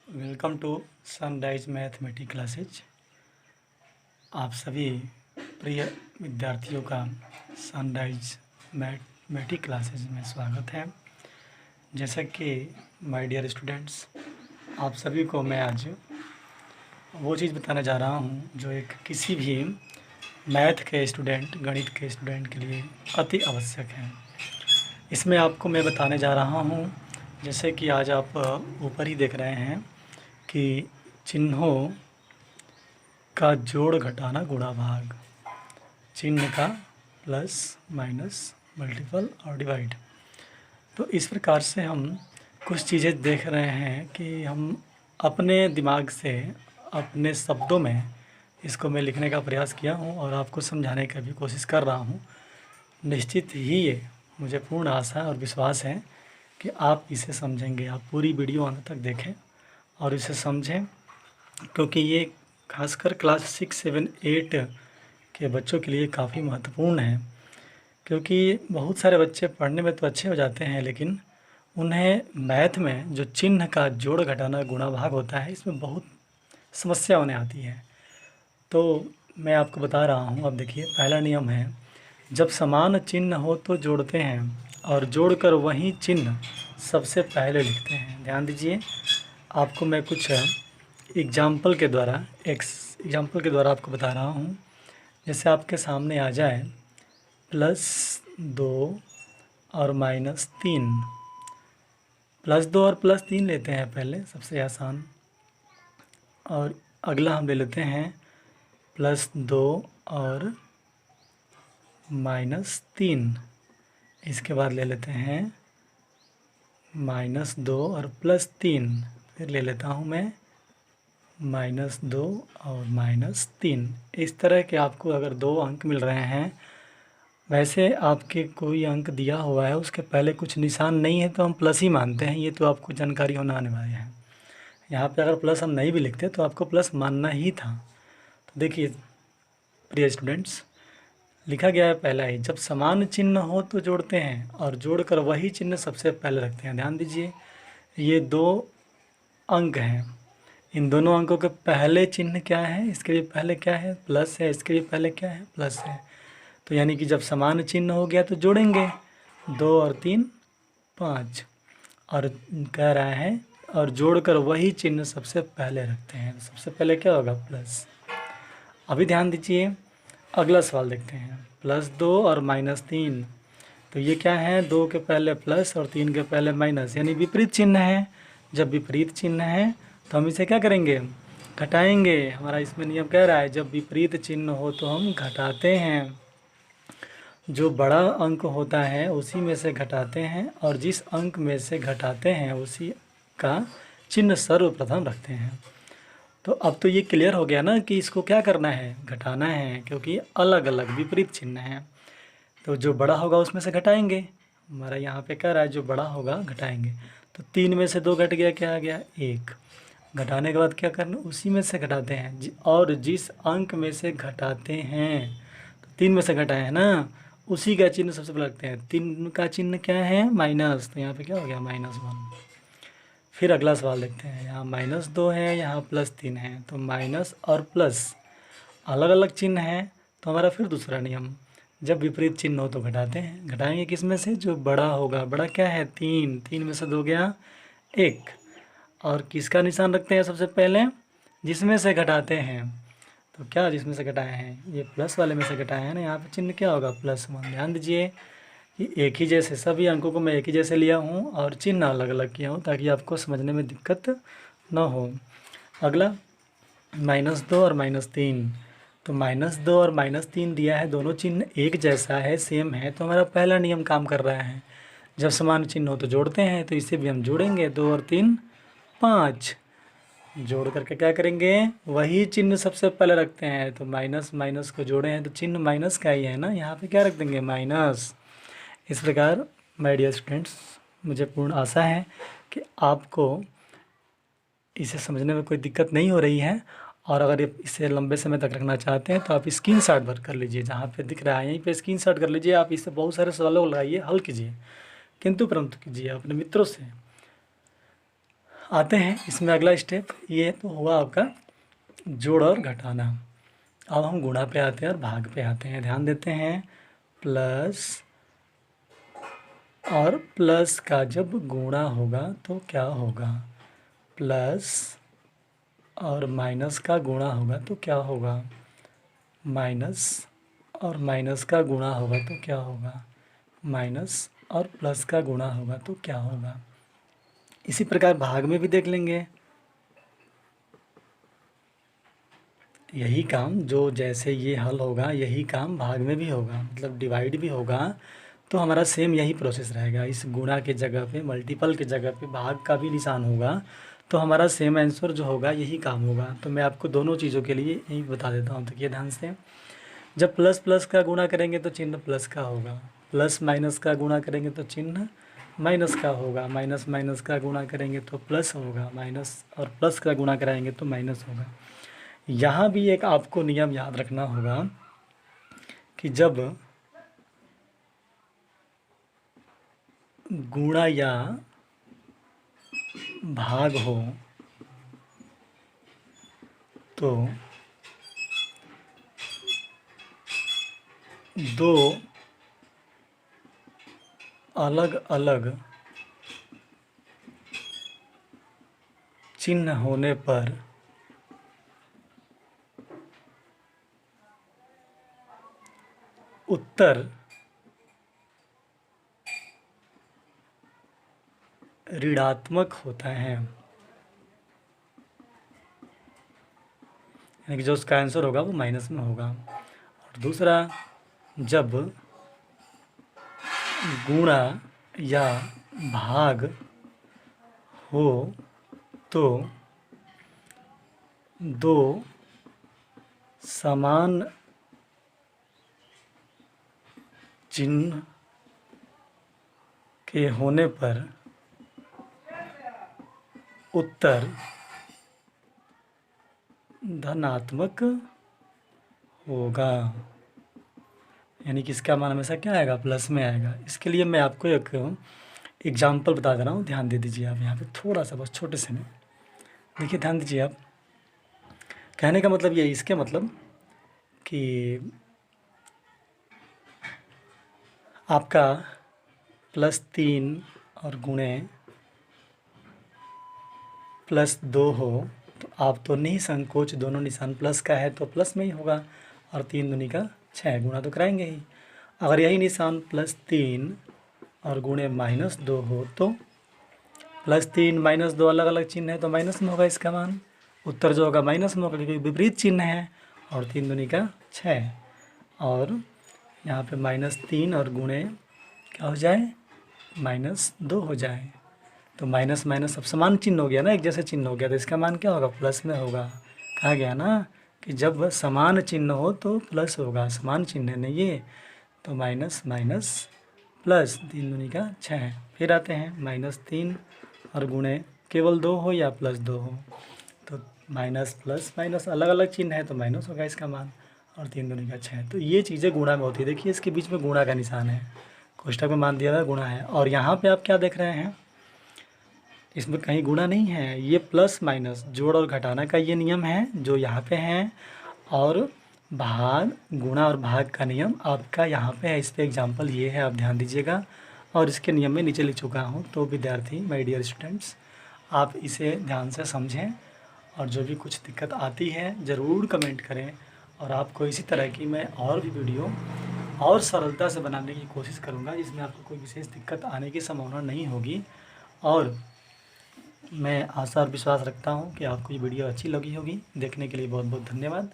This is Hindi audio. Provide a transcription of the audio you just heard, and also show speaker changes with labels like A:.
A: Welcome to sunrise mathematics classes. आप सभी प्रिय विद्यार्थियों का सनराइज मैथमेटिक्स क्लासेज में स्वागत है। जैसा कि माय डियर स्टूडेंट्स, आप सभी को मैं आज वो चीज़ बताने जा रहा हूँ जो एक किसी भी मैथ के स्टूडेंट, गणित के स्टूडेंट के लिए अति आवश्यक है। इसमें आपको मैं बताने जा रहा हूँ, जैसे कि आज आप ऊपर ही देख रहे हैं कि चिन्हों का जोड़, घटाना, गुणा, भाग, चिन्ह का प्लस, माइनस, मल्टीपल और डिवाइड। तो इस प्रकार से हम कुछ चीज़ें देख रहे हैं कि हम अपने दिमाग से अपने शब्दों में इसको मैं लिखने का प्रयास किया हूँ और आपको समझाने का भी कोशिश कर रहा हूँ। निश्चित ही ये मुझे पूर्ण आशा और विश्वास है कि आप इसे समझेंगे। आप पूरी वीडियो अंत तक देखें और इसे समझें, क्योंकि ये खासकर क्लास 6, 7, 8 के बच्चों के लिए काफ़ी महत्वपूर्ण है। क्योंकि बहुत सारे बच्चे पढ़ने में तो अच्छे हो जाते हैं, लेकिन उन्हें मैथ में जो चिन्ह का जोड़, घटाना, गुणा, भाग होता है, इसमें बहुत समस्या उन्हें आती है। तो मैं आपको बता रहा हूँ। अब देखिए, पहला नियम है, जब समान चिन्ह हो तो जोड़ते हैं और जोड़कर वही चिन्ह सबसे पहले लिखते हैं। ध्यान दीजिए, आपको मैं कुछ एग्जाम्पल के द्वारा आपको बता रहा हूँ। जैसे आपके सामने आ जाए +2 और -3। +2 और +3 लेते हैं पहले, सबसे आसान। और अगला हम ले लेते हैं +2 और -3। इसके बाद ले लेते हैं -2 और +3। फिर ले लेता हूँ मैं -2 और -3। इस तरह के आपको अगर 2 अंक मिल रहे हैं, वैसे आपके कोई अंक दिया हुआ है, उसके पहले कुछ निशान नहीं है तो हम प्लस ही मानते हैं। ये तो आपको जानकारी होना अनिवार्य है। यहाँ पे अगर प्लस हम नहीं भी लिखते तो आपको प्लस मानना ही था। तो देखिए प्रिय स्टूडेंट्स, लिखा गया है पहला ही, जब समान चिन्ह हो तो जोड़ते हैं और जोड़कर वही चिन्ह सबसे पहले रखते हैं। ध्यान दीजिए, ये 2 अंक हैं। इन दोनों अंकों के पहले चिन्ह क्या है? इसके लिए पहले क्या है? प्लस है। इसके लिए पहले क्या है? प्लस है। तो यानी कि जब समान चिन्ह हो गया तो जोड़ेंगे 2 और 3 5। और कह रहा है और जोड़कर वही चिन्ह सबसे पहले रखते हैं। सबसे पहले क्या होगा? प्लस। अभी ध्यान दीजिए, अगला सवाल देखते हैं। +2 और -3, तो ये क्या है? 2 के पहले प्लस और 3 के पहले माइनस, यानी विपरीत चिन्ह है। जब विपरीत चिन्ह है तो हम इसे क्या करेंगे? घटाएंगे। हमारा इसमें नियम कह रहा है जब विपरीत चिन्ह हो तो हम घटाते हैं। जो बड़ा अंक होता है उसी में से घटाते हैं और जिस अंक में से घटाते हैं उसी का चिन्ह सर्वप्रथम रखते हैं। तो अब तो ये क्लियर हो गया ना कि इसको क्या करना है? घटाना है, क्योंकि अलग अलग विपरीत चिन्ह हैं। तो जो बड़ा होगा उसमें से घटाएंगे। हमारा यहाँ पे कह रहा है जो बड़ा होगा घटाएंगे। तो 3 में से 2 घट गया, क्या आ गया? 1। घटाने के बाद क्या करना? उसी में से घटाते हैं और जिस अंक में से घटाते हैं, तो 3 में से घटाए हैं ना, उसी का चिन्ह सबसे पहले रखते हैं। 3 का चिन्ह क्या है? माइनस। तो यहाँ पे क्या हो गया? -1। फिर अगला सवाल देखते हैं। यहाँ -2 है, यहाँ +3 है, तो माइनस और प्लस अलग अलग चिन्ह है। तो हमारा फिर दूसरा नियम, जब विपरीत चिन्ह हो तो घटाते हैं। घटाएंगे किस में से? जो बड़ा होगा। बड़ा क्या है? 3। 3 में से 2 गया 1। और किसका निशान रखते हैं सबसे पहले? जिसमें से घटाते हैं। तो क्या जिसमें से घटाए हैं? ये प्लस वाले में से घटाए हैं ना, यहाँ पे चिन्ह क्या होगा? +1। ध्यान दीजिए कि एक ही जैसे सभी अंकों को मैं एक ही जैसे लिया हूँ और चिन्ह अलग अलग किया हूँ ताकि आपको समझने में दिक्कत न हो। अगला -2 और -3, तो -2 और -3 दिया है, दोनों चिन्ह एक जैसा है, सेम है, तो हमारा पहला नियम काम कर रहा है। जब समान चिन्ह हो तो जोड़ते हैं, तो इसे भी हम जोड़ेंगे। 2 और 3 5। जोड़ करके क्या करेंगे? वही चिन्ह सबसे पहले रखते हैं। तो माइनस माइनस को जोड़े हैं तो चिन्ह माइनस का ही है ना, यहाँ पे क्या रख देंगे? माइनस। इस प्रकार माय डियर स्टूडेंट्स, मुझे पूर्ण आशा है कि आपको इसे समझने में कोई दिक्कत नहीं हो रही है। और अगर इसे लंबे समय तक रखना चाहते हैं तो आप स्क्रीनशॉट भर कर लीजिए, जहाँ पे दिख रहा है यहीं पे स्क्रीनशॉट कर लीजिए। आप इससे बहुत सारे सवालों को लगाइए, हल कीजिए, किंतु परंतु कीजिए अपने मित्रों से। आते हैं इसमें अगला स्टेप, ये तो हुआ आपका जोड़ और घटाना। अब हम गुणा पे आते हैं और भाग पे आते हैं। ध्यान देते हैं, प्लस और प्लस का जब गुणा होगा तो क्या होगा, प्लस और माइनस का गुणा होगा तो क्या होगा, माइनस और माइनस का गुणा होगा तो क्या होगा, माइनस और प्लस का गुणा होगा तो क्या होगा। इसी प्रकार भाग में भी देख लेंगे, यही काम जो जैसे ये हल होगा यही काम भाग में भी होगा, मतलब डिवाइड भी होगा तो हमारा सेम यही प्रोसेस रहेगा। इस गुणा के जगह पे, मल्टीपल के जगह पे भाग का भी निशान होगा तो हमारा सेम आंसर जो होगा यही काम होगा। तो मैं आपको दोनों चीज़ों के लिए यही बता देता हूँ, देखिए ध्यान से। जब प्लस प्लस का गुणा करेंगे तो चिन्ह प्लस का होगा, प्लस माइनस का गुणा करेंगे तो चिन्ह माइनस का होगा, माइनस माइनस का गुणा करेंगे तो प्लस होगा, माइनस और प्लस का गुणा कराएंगे तो माइनस होगा। यहाँ भी एक आपको नियम याद रखना होगा कि जब गुणा या भाग हो तो दो अलग अलग चिन्ह होने पर उत्तर ऋणात्मक होता है, यानी कि जो उसका आंसर होगा वो माइनस में होगा। और दूसरा, जब गुणा या भाग हो तो दो समान चिन्ह के होने पर उत्तर धनात्मक होगा, यानी कि इसका मान हमेशा क्या आएगा, प्लस में आएगा। इसके लिए मैं आपको एक एग्जाम्पल बता दे रहा हूँ, ध्यान दे दीजिए आप यहाँ पे थोड़ा सा, बस छोटे से में देखिए, ध्यान दीजिए आप। कहने का मतलब ये, इसके मतलब कि आपका +3 और गुणे +2 हो तो आप तो नहीं संकोच, दोनों निशान प्लस का है तो प्लस में ही होगा, और 3 दूनी का 6 गुणा तो कराएंगे ही। अगर यही निशान +3 और गुणे -2 हो तो +3 -2 अलग अलग चिन्ह है तो माइनस में होगा इसका मान, उत्तर जो होगा माइनस में होगा क्योंकि विपरीत चिन्ह है। और 3 दूनी का 6, और यहाँ पे -3 और गुणे क्या हो जाए, -2 हो जाए, तो माइनस माइनस सब समान चिन्ह हो गया ना, एक जैसे चिन्ह हो गया, तो इसका मान क्या होगा, प्लस में होगा। कहा गया ना कि जब समान चिन्ह हो तो प्लस होगा, समान चिन्ह है नहीं ये, तो माइनस माइनस प्लस, 3 दूनी का 6। फिर आते हैं -3 और गुणे केवल 2 हो या +2 हो, तो माइनस प्लस माइनस अलग अलग चिन्ह है तो माइनस होगा इसका मान, और 3 दूनी का 6। तो ये चीज़ें गुणा में होती है, देखिए इसके बीच में गुणा का निशान है, कोष्ठक में मान दिया हुआ गुणा है। और यहाँ पे आप क्या देख रहे हैं, इसमें कहीं गुणा नहीं है, ये प्लस माइनस जोड़ और घटाना का ये नियम है जो यहाँ पे है, और भाग, गुणा और भाग का नियम आपका यहाँ पे है। इस पे एग्जांपल ये है, आप ध्यान दीजिएगा, और इसके नियम में नीचे लिख चुका हूँ। तो विद्यार्थी, माय डियर स्टूडेंट्स, आप इसे ध्यान से समझें, और जो भी कुछ दिक्कत आती है ज़रूर कमेंट करें, और आपको इसी तरह की मैं और भी वीडियो और सरलता से बनाने की कोशिश करूँगा जिसमें आपको कोई विशेष दिक्कत आने की संभावना नहीं होगी। और मैं आशा और विश्वास रखता हूँ कि आपको ये वीडियो अच्छी लगी होगी। देखने के लिए बहुत बहुत धन्यवाद।